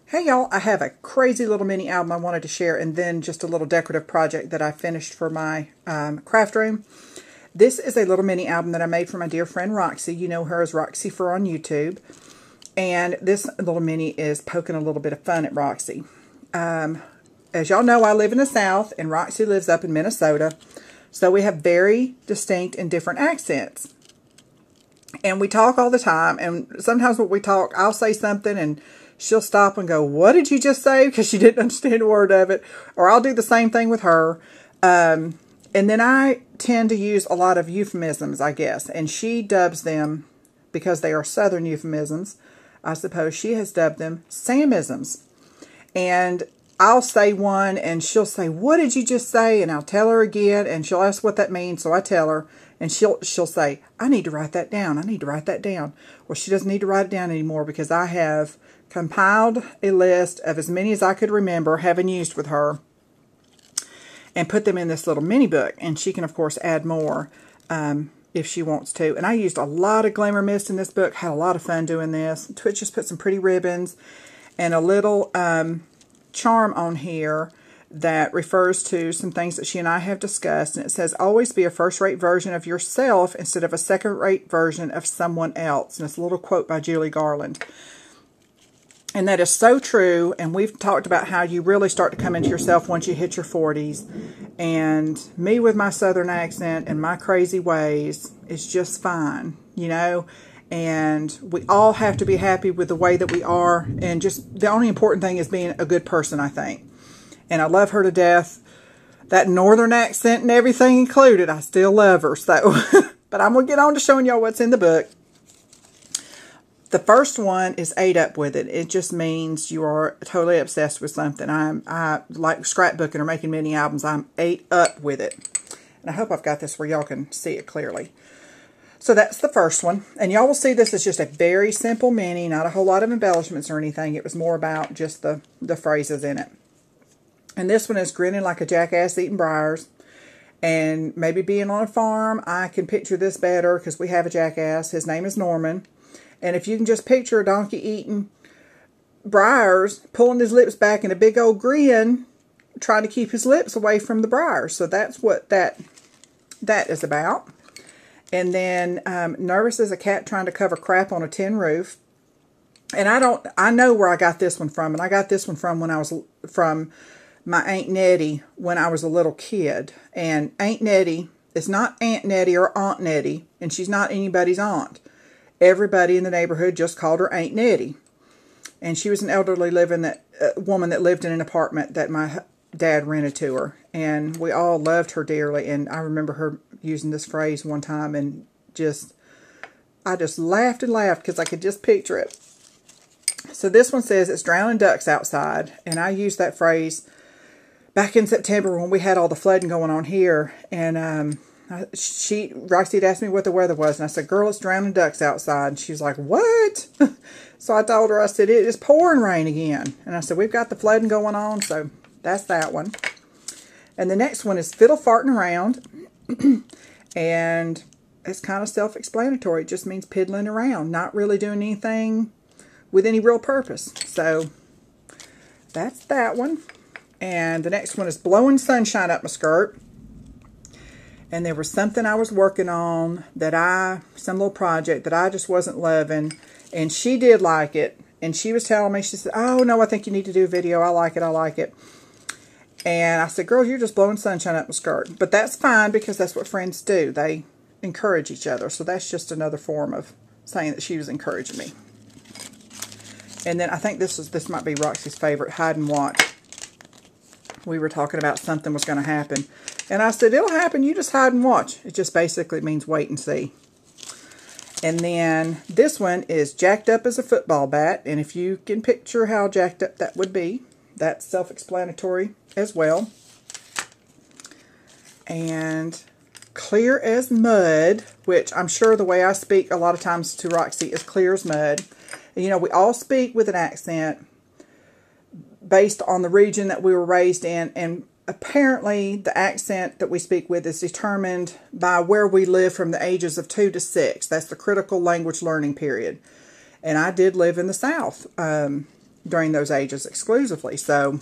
Hey y'all, I have a crazy little mini album I wanted to share, and then just a little decorative project that I finished for my craft room. This is a little mini album that I made for my dear friend Roxy. You know her as Roxfur on YouTube. And this little mini is poking a little bit of fun at Roxy. As y'all know, I live in the South, and Roxy lives up in Minnesota. So we have very distinct and different accents. And we talk all the time, and sometimes when we talk, I'll say something and she'll stop and go, "What did you just say?" Because she didn't understand a word of it. Or I'll do the same thing with her. And then I tend to use a lot of euphemisms, I guess. And she dubs them, because they are Southern euphemisms, I suppose she has dubbed them Samisms. And I'll say one and she'll say, "What did you just say?" And I'll tell her again, and she'll ask what that means. So I tell her, and she'll say, "I need to write that down. I need to write that down." Well, she doesn't need to write it down anymore, because I have compiled a list of as many as I could remember having used with her and put them in this little mini book. And she can, of course, add more if she wants to. And I used a lot of Glimmer Mist in this book. Had a lot of fun doing this. Twitch just put some pretty ribbons and a little charm on here that refers to some things that she and I have discussed. And it says, "Always be a first-rate version of yourself instead of a second-rate version of someone else." And it's a little quote by Julie Garland. And that is so true. And we've talked about how you really start to come into yourself once you hit your 40s. And me with my Southern accent and my crazy ways is just fine, you know. And we all have to be happy with the way that we are. And just the only important thing is being a good person, I think. And I love her to death. That Northern accent and everything included, I still love her. So, but I'm going to get on to showing y'all what's in the book. The first one is ate up with it. It just means you are totally obsessed with something. I like scrapbooking or making mini albums. I'm ate up with it. And I hope I've got this where y'all can see it clearly. So that's the first one. And y'all will see this is just a very simple mini, not a whole lot of embellishments or anything. It was more about just the phrases in it. And this one is grinning like a jackass eating briars. And maybe being on a farm, I can picture this better because we have a jackass. His name is Norman. And if you can just picture a donkey eating briars, pulling his lips back in a big old grin, trying to keep his lips away from the briars. So that's what that is about. And then nervous as a cat trying to cover crap on a tin roof. And I know where I got this one from. And I got this one from from my Aunt Nettie when I was a little kid. And Aunt Nettie is not Aunt Nettie or Aunt Nettie. And she's not anybody's aunt. Everybody in the neighborhood just called her Aunt Nettie. And she was an elderly woman that lived in an apartment that my dad rented to her. And we all loved her dearly. And I remember her using this phrase one time, and I just laughed and laughed because I could just picture it. So this one says, "It's drowning ducks outside." And I used that phrase back in September when we had all the flooding going on here. And Roxy had asked me what the weather was, and I said, "Girl, it's drowning ducks outside." And she was like, "What?" So I told her, I said, "It is pouring rain again." And I said, "We've got the flooding going on." So that's that one. And the next one is "Fiddle Farting Around." And it's kind of self-explanatory. It just means piddling around, not really doing anything with any real purpose. So that's that one. And the next one is "Blowing Sunshine Up My Skirt." And there was something I was working on some little project that I just wasn't loving. And she did like it. And she was telling me, she said, "Oh, no, I think you need to do a video. I like it. I like it." And I said, "Girl, you're just blowing sunshine up my skirt." But that's fine, because that's what friends do. They encourage each other. So that's just another form of saying that she was encouraging me. And then I think this might be Roxy's favorite, "Hide and Watch." We were talking about something was going to happen. And I said, "It'll happen. You just hide and watch." It just basically means wait and see. And then this one is "Jacked Up as a Football Bat." And if you can picture how jacked up that would be, that's self-explanatory as well. And "Clear as Mud," which I'm sure the way I speak a lot of times to Roxy is clear as mud. And, you know, we all speak with an accent based on the region that we were raised in, and apparently the accent that we speak with is determined by where we live from the ages of 2 to 6. That's the critical language learning period. And I did live in the South. during those ages exclusively. So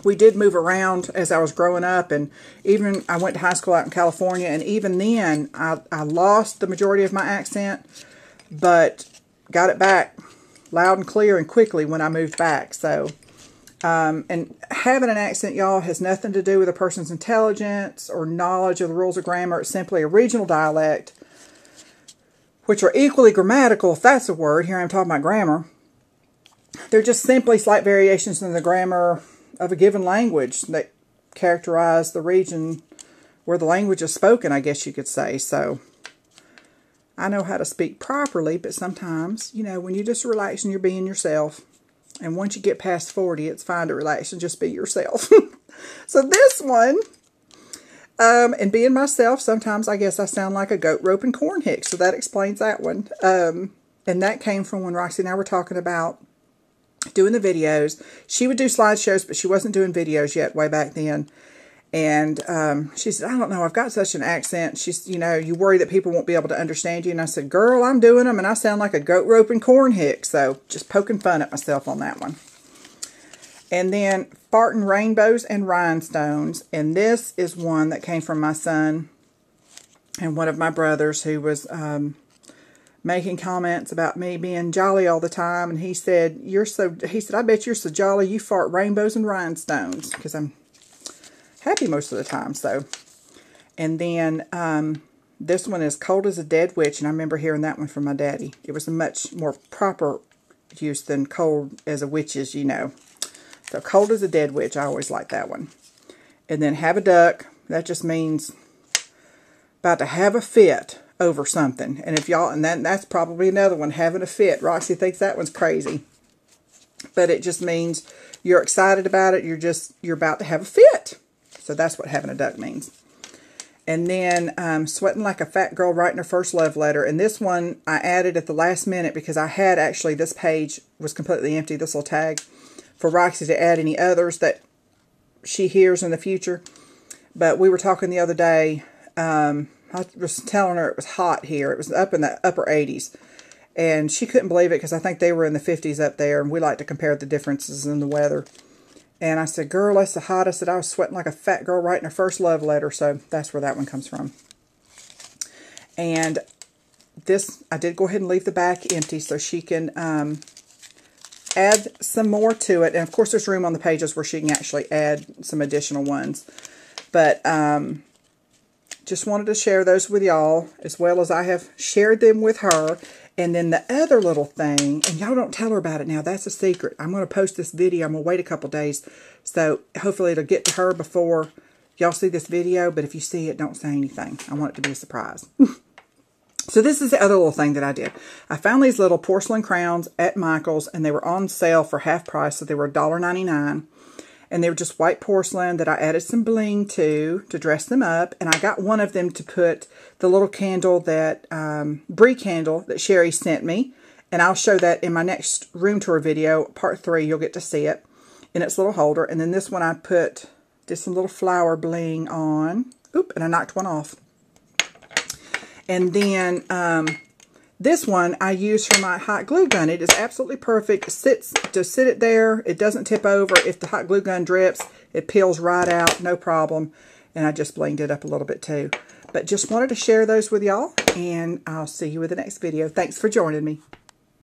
we did move around as I was growing up, and even I went to high school out in California, and even then I lost the majority of my accent, but got it back loud and clear and quickly when I moved back. So and having an accent, y'all, has nothing to do with a person's intelligence or knowledge of the rules of grammar. It's simply a regional dialect, which are equally grammatical, if that's a word. Here I'm talking about grammar. They're just simply slight variations in the grammar of a given language that characterize the region where the language is spoken, I guess you could say. So I know how to speak properly, but sometimes, you know, when you just relax and you're being yourself, and once you get past 40, it's fine to relax and just be yourself. So this one, and being myself, sometimes I guess I sound like a goat roping corn hick. So that explains that one. And that came from when Roxy and I were talking about doing the videos. She would do slideshows, but she wasn't doing videos yet way back then. And she said, I don't know, I've got such an accent. She's, you know, you worry that people won't be able to understand you. And I said, girl, I'm doing them, and I sound like a goat roping corn hick. So just poking fun at myself on that one. And then farting rainbows and rhinestones. And this is one that came from my son and one of my brothers, who was making comments about me being jolly all the time. And he said, I bet you're so jolly you fart rainbows and rhinestones. Because I'm happy most of the time. So, and then this one is cold as a dead witch, and I remember hearing that one from my daddy. It was a much more proper use than cold as a witch is, you know. So cold as a dead witch, I always like that one. And then have a duck, that just means about to have a fit over something. And if y'all, and that's probably another one, having a fit. Roxy thinks that one's crazy, but it just means you're excited about it. You're about to have a fit. So that's what having a duck means. And then sweating like a fat girl writing her first love letter. And this one I added at the last minute because I had actually, this page was completely empty, this little tag, for Roxy to add any others that she hears in the future. But we were talking the other day, I was telling her it was hot here. It was up in the upper 80s. And she couldn't believe it because I think they were in the 50s up there. And we like to compare the differences in the weather. And I said, girl, that's the hot. I said, I was sweating like a fat girl writing her first love letter. So that's where that one comes from. And this, I did go ahead and leave the back empty so she can add some more to it. And of course, there's room on the pages where she can actually add some additional ones. But just wanted to share those with y'all, as well as I have shared them with her. And then the other little thing, and y'all don't tell her about it now, that's a secret. I'm going to post this video. I'm going to wait a couple days. So hopefully it'll get to her before y'all see this video. But if you see it, don't say anything. I want it to be a surprise. So this is the other little thing that I did. I found these little porcelain crowns at Michael's, and they were on sale for half price. So they were $1.99. And they were just white porcelain that I added some bling to dress them up. And I got one of them to put the little candle that, brie candle that Sherry sent me. And I'll show that in my next room tour video, part 3. You'll get to see it in its little holder. And then this one I did some little flower bling on. Oop, and I knocked one off. And then this one I use for my hot glue gun. It is absolutely perfect. Just sit it there. It doesn't tip over. If the hot glue gun drips, it peels right out. No problem. And I just blinged it up a little bit too. But just wanted to share those with y'all. And I'll see you with the next video. Thanks for joining me.